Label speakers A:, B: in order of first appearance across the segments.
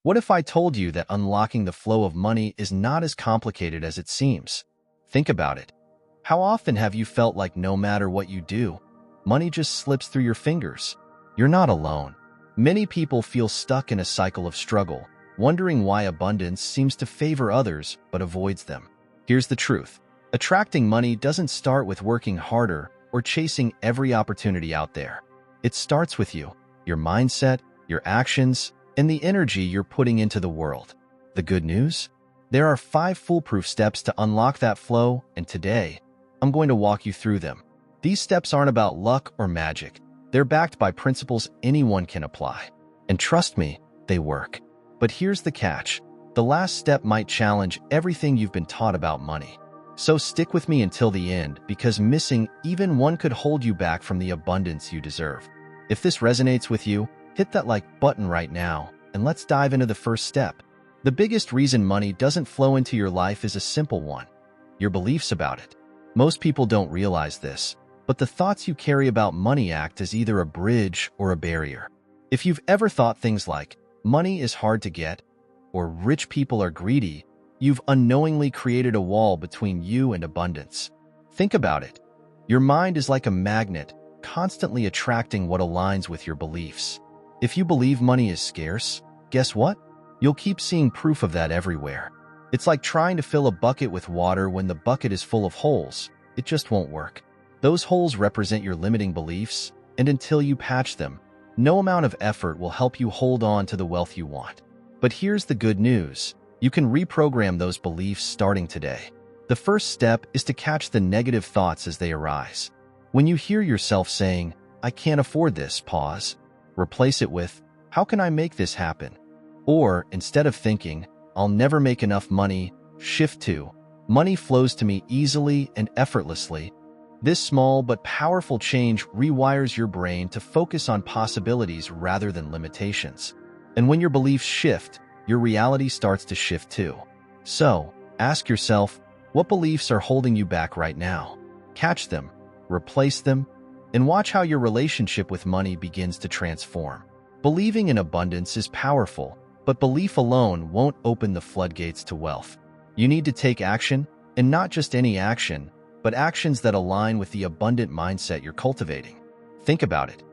A: What if I told you that unlocking the flow of money is not as complicated as it seems? Think about it. How often have you felt like no matter what you do, money just slips through your fingers? You're not alone. Many people feel stuck in a cycle of struggle, wondering why abundance seems to favor others but avoids them. Here's the truth. Attracting money doesn't start with working harder or chasing every opportunity out there. It starts with you, your mindset, your actions, and the energy you're putting into the world. The good news? There are 5 foolproof steps to unlock that flow, and today, I'm going to walk you through them. These steps aren't about luck or magic. They're backed by principles anyone can apply. And trust me, they work. But here's the catch. The last step might challenge everything you've been taught about money. So stick with me until the end, because missing even one could hold you back from the abundance you deserve. If this resonates with you, hit that like button right now, and let's dive into the first step. The biggest reason money doesn't flow into your life is a simple one: your beliefs about it. Most people don't realize this, but the thoughts you carry about money act as either a bridge or a barrier. If you've ever thought things like, money is hard to get, or rich people are greedy, you've unknowingly created a wall between you and abundance. Think about it. Your mind is like a magnet, constantly attracting what aligns with your beliefs. If you believe money is scarce, guess what? You'll keep seeing proof of that everywhere. It's like trying to fill a bucket with water when the bucket is full of holes. It just won't work. Those holes represent your limiting beliefs, and until you patch them, no amount of effort will help you hold on to the wealth you want. But here's the good news. You can reprogram those beliefs starting today. The first step is to catch the negative thoughts as they arise. When you hear yourself saying, "I can't afford this," pause. Replace it with, "How can I make this happen?" Or, instead of thinking, "I'll never make enough money," shift to, "Money flows to me easily and effortlessly." This small but powerful change rewires your brain to focus on possibilities rather than limitations. And when your beliefs shift, your reality starts to shift too. So, ask yourself, what beliefs are holding you back right now? Catch them, replace them, and watch how your relationship with money begins to transform. Believing in abundance is powerful, but belief alone won't open the floodgates to wealth. You need to take action, and not just any action, but actions that align with the abundant mindset you're cultivating. Think about it.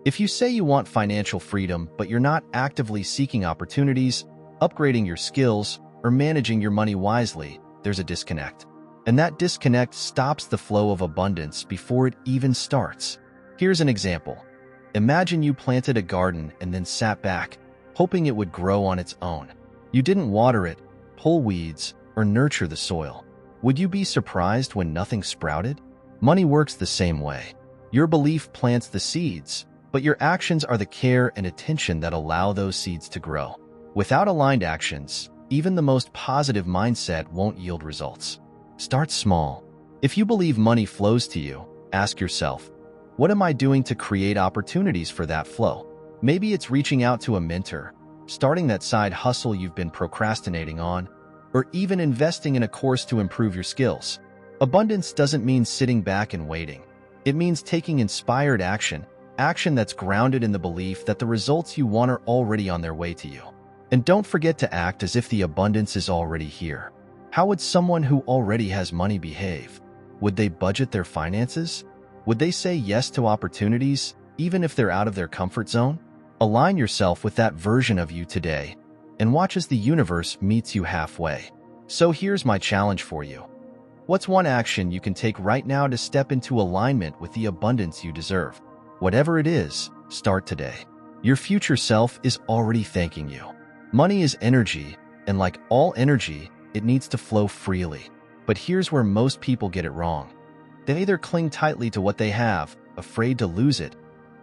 A: If you say you want financial freedom, but you're not actively seeking opportunities, upgrading your skills, or managing your money wisely, there's a disconnect. And that disconnect stops the flow of abundance before it even starts. Here's an example. Imagine you planted a garden and then sat back, hoping it would grow on its own. You didn't water it, pull weeds, or nurture the soil. Would you be surprised when nothing sprouted? Money works the same way. Your belief plants the seeds, but your actions are the care and attention that allow those seeds to grow. Without aligned actions, even the most positive mindset won't yield results. Start small. If you believe money flows to you, ask yourself, what am I doing to create opportunities for that flow? Maybe it's reaching out to a mentor, starting that side hustle you've been procrastinating on, or even investing in a course to improve your skills. Abundance doesn't mean sitting back and waiting. It means taking inspired action that's grounded in the belief that the results you want are already on their way to you. And don't forget to act as if the abundance is already here. How would someone who already has money behave? Would they budget their finances? Would they say yes to opportunities, even if they're out of their comfort zone? Align yourself with that version of you today, and watch as the universe meets you halfway. So here's my challenge for you. What's one action you can take right now to step into alignment with the abundance you deserve? Whatever it is, start today. Your future self is already thanking you. Money is energy, and like all energy, it needs to flow freely. But here's where most people get it wrong. They either cling tightly to what they have, afraid to lose it,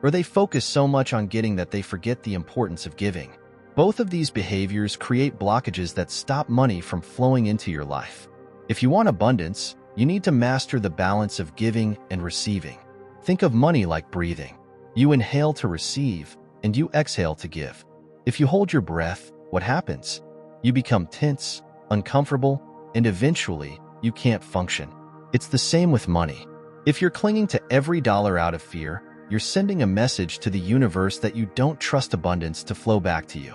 A: or they focus so much on getting that they forget the importance of giving. Both of these behaviors create blockages that stop money from flowing into your life. If you want abundance, you need to master the balance of giving and receiving. Think of money like breathing. You inhale to receive, and you exhale to give. If you hold your breath, what happens? You become tense, uncomfortable, and eventually, you can't function. It's the same with money. If you're clinging to every dollar out of fear, you're sending a message to the universe that you don't trust abundance to flow back to you.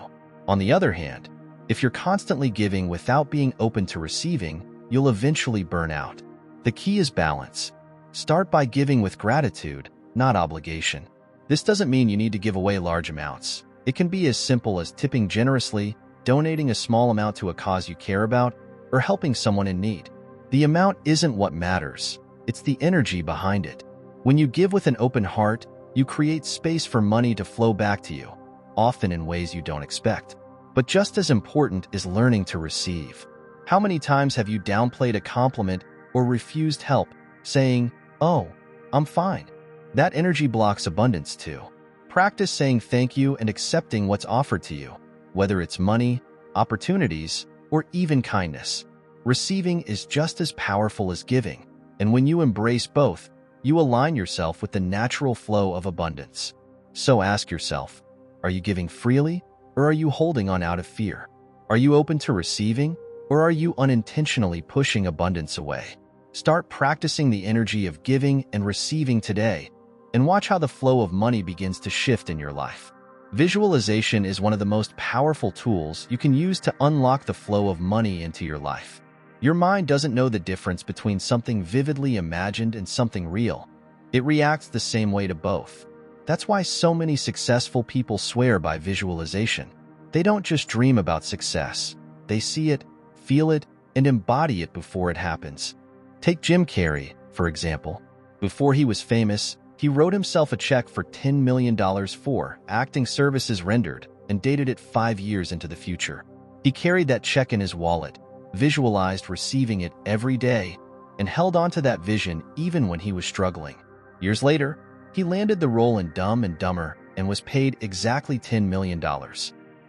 A: On the other hand, if you're constantly giving without being open to receiving, you'll eventually burn out. The key is balance. Start by giving with gratitude, not obligation. This doesn't mean you need to give away large amounts. It can be as simple as tipping generously, donating a small amount to a cause you care about, or helping someone in need. The amount isn't what matters. It's the energy behind it. When you give with an open heart, you create space for money to flow back to you, often in ways you don't expect. But just as important is learning to receive. How many times have you downplayed a compliment or refused help, saying, "Oh, I'm fine"? That energy blocks abundance too. Practice saying thank you and accepting what's offered to you, whether it's money, opportunities, or even kindness. Receiving is just as powerful as giving, and when you embrace both, you align yourself with the natural flow of abundance. So ask yourself, are you giving freely, or are you holding on out of fear? Are you open to receiving, or are you unintentionally pushing abundance away? Start practicing the energy of giving and receiving today, and watch how the flow of money begins to shift in your life. Visualization is one of the most powerful tools you can use to unlock the flow of money into your life. Your mind doesn't know the difference between something vividly imagined and something real. It reacts the same way to both. That's why so many successful people swear by visualization. They don't just dream about success. They see it, feel it, and embody it before it happens. Take Jim Carrey, for example. Before he was famous, he wrote himself a check for $10 million for acting services rendered and dated it 5 years into the future. He carried that check in his wallet, visualized receiving it every day, and held on to that vision even when he was struggling. Years later, he landed the role in Dumb and Dumber and was paid exactly $10 million.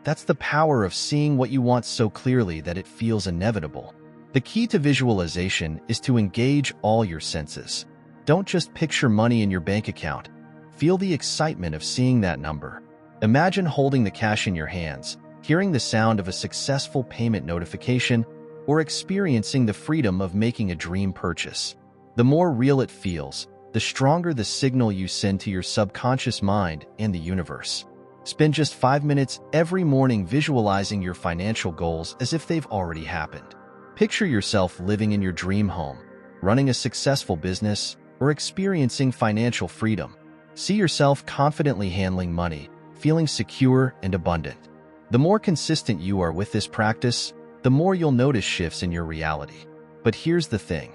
A: That's the power of seeing what you want so clearly that it feels inevitable. The key to visualization is to engage all your senses. Don't just picture money in your bank account. Feel the excitement of seeing that number. Imagine holding the cash in your hands, hearing the sound of a successful payment notification, or experiencing the freedom of making a dream purchase. The more real it feels, the stronger the signal you send to your subconscious mind and the universe. Spend just 5 minutes every morning visualizing your financial goals as if they've already happened. Picture yourself living in your dream home, running a successful business, or experiencing financial freedom. See yourself confidently handling money, feeling secure and abundant. The more consistent you are with this practice, the more you'll notice shifts in your reality. But here's the thing.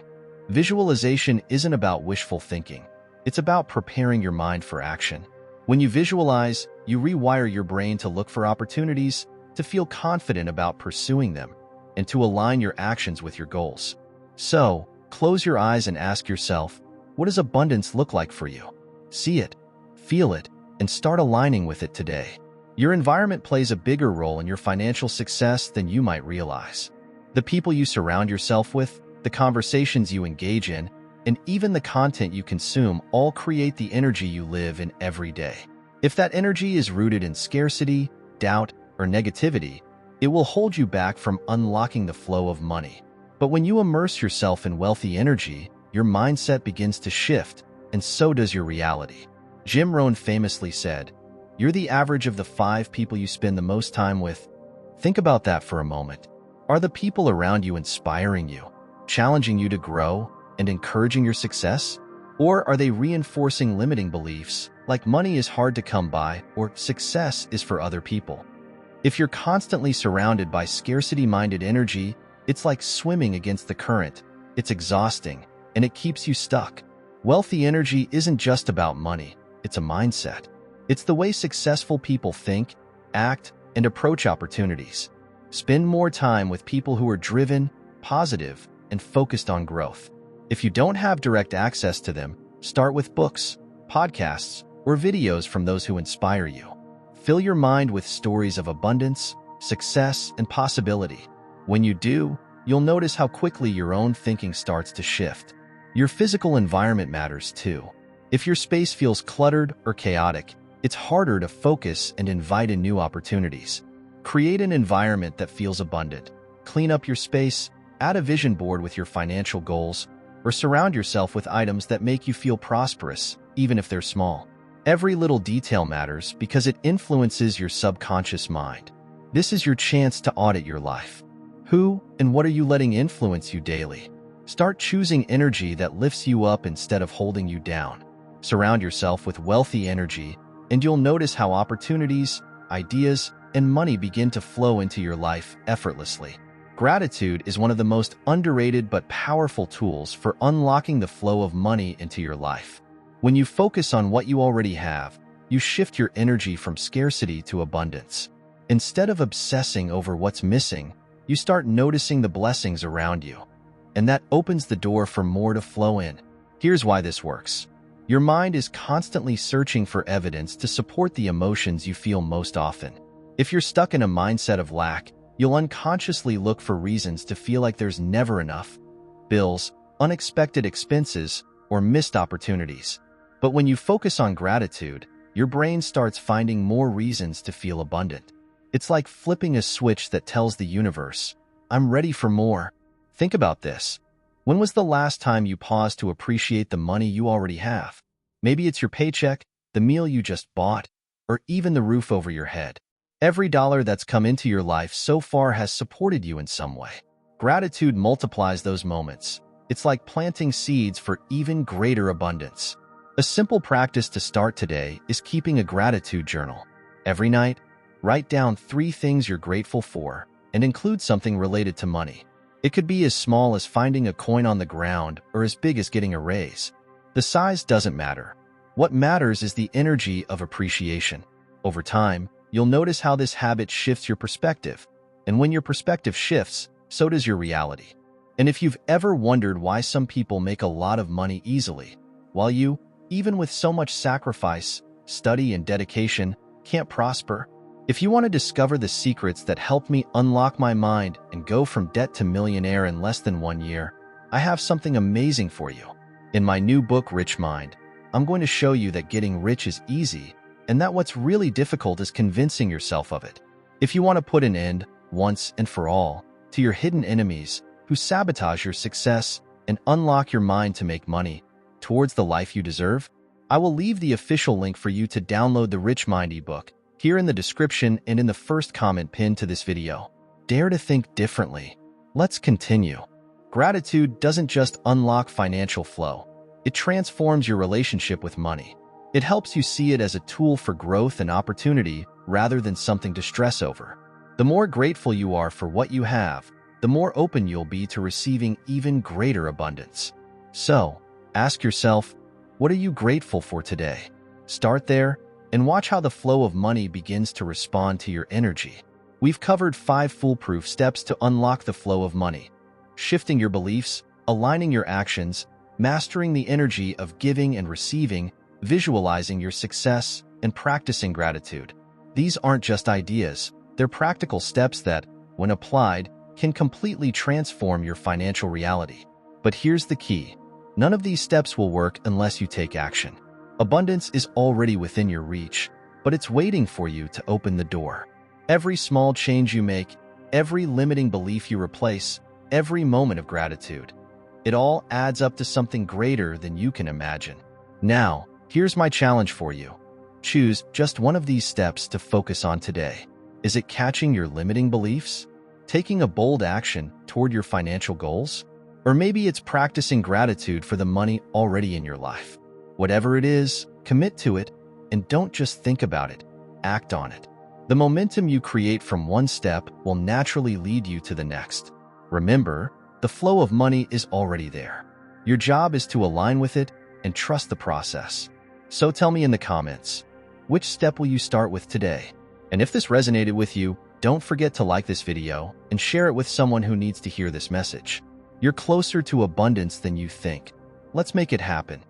A: Visualization isn't about wishful thinking. It's about preparing your mind for action. When you visualize, you rewire your brain to look for opportunities, to feel confident about pursuing them, and to align your actions with your goals. So, close your eyes and ask yourself, what does abundance look like for you? See it, feel it, and start aligning with it today. Your environment plays a bigger role in your financial success than you might realize. The people you surround yourself with, the conversations you engage in, and even the content you consume all create the energy you live in every day. If that energy is rooted in scarcity, doubt, or negativity, it will hold you back from unlocking the flow of money. But when you immerse yourself in wealthy energy, your mindset begins to shift, and so does your reality. Jim Rohn famously said, "You're the average of the 5 people you spend the most time with." Think about that for a moment. Are the people around you inspiring you, challenging you to grow, and encouraging your success? Or are they reinforcing limiting beliefs, like money is hard to come by or success is for other people? If you're constantly surrounded by scarcity-minded energy, it's like swimming against the current. It's exhausting, and it keeps you stuck. Wealthy energy isn't just about money, it's a mindset. It's the way successful people think, act, and approach opportunities. Spend more time with people who are driven, positive, and focused on growth. If you don't have direct access to them, start with books, podcasts, or videos from those who inspire you. Fill your mind with stories of abundance, success, and possibility. When you do, you'll notice how quickly your own thinking starts to shift. Your physical environment matters too. If your space feels cluttered or chaotic, it's harder to focus and invite in new opportunities. Create an environment that feels abundant. Clean up your space, add a vision board with your financial goals, or surround yourself with items that make you feel prosperous, even if they're small. Every little detail matters because it influences your subconscious mind. This is your chance to audit your life. Who and what are you letting influence you daily? Start choosing energy that lifts you up instead of holding you down. Surround yourself with wealthy energy, and you'll notice how opportunities, ideas, and money begin to flow into your life effortlessly. Gratitude is one of the most underrated but powerful tools for unlocking the flow of money into your life. When you focus on what you already have, you shift your energy from scarcity to abundance. Instead of obsessing over what's missing, you start noticing the blessings around you. And that opens the door for more to flow in. Here's why this works. Your mind is constantly searching for evidence to support the emotions you feel most often. If you're stuck in a mindset of lack, you'll unconsciously look for reasons to feel like there's never enough: bills, unexpected expenses, or missed opportunities. But when you focus on gratitude, your brain starts finding more reasons to feel abundant. It's like flipping a switch that tells the universe, "I'm ready for more." Think about this. When was the last time you paused to appreciate the money you already have? Maybe it's your paycheck, the meal you just bought, or even the roof over your head. Every dollar that's come into your life so far has supported you in some way. Gratitude multiplies those moments. It's like planting seeds for even greater abundance. A simple practice to start today is keeping a gratitude journal. Every night, write down 3 things you're grateful for and include something related to money. It could be as small as finding a coin on the ground or as big as getting a raise. The size doesn't matter. What matters is the energy of appreciation. Over time, you'll notice how this habit shifts your perspective. And when your perspective shifts, so does your reality. And if you've ever wondered why some people make a lot of money easily, while you, even with so much sacrifice, study, and dedication, can't prosper, if you want to discover the secrets that helped me unlock my mind and go from debt to millionaire in less than 1 year, I have something amazing for you. In my new book, Rich Mind, I'm going to show you that getting rich is easy and that what's really difficult is convincing yourself of it. If you want to put an end, once and for all, to your hidden enemies who sabotage your success and unlock your mind to make money towards the life you deserve, I will leave the official link for you to download the Rich Mind ebook here in the description and in the first comment pinned to this video. Dare to think differently. Let's continue. Gratitude doesn't just unlock financial flow. It transforms your relationship with money. It helps you see it as a tool for growth and opportunity rather than something to stress over. The more grateful you are for what you have, the more open you'll be to receiving even greater abundance. So, ask yourself, what are you grateful for today? Start there and watch how the flow of money begins to respond to your energy. We've covered 5 foolproof steps to unlock the flow of money: shifting your beliefs, aligning your actions, mastering the energy of giving and receiving, visualizing your success, and practicing gratitude. These aren't just ideas, they're practical steps that, when applied, can completely transform your financial reality. But here's the key: none of these steps will work unless you take action. Abundance is already within your reach, but it's waiting for you to open the door. Every small change you make, every limiting belief you replace, every moment of gratitude, it all adds up to something greater than you can imagine. Now, here's my challenge for you. Choose just one of these steps to focus on today. Is it catching your limiting beliefs? Taking a bold action toward your financial goals? Or maybe it's practicing gratitude for the money already in your life. Whatever it is, commit to it, and don't just think about it, act on it. The momentum you create from one step will naturally lead you to the next. Remember, the flow of money is already there. Your job is to align with it and trust the process. So tell me in the comments, which step will you start with today? And if this resonated with you, don't forget to like this video and share it with someone who needs to hear this message. You're closer to abundance than you think. Let's make it happen.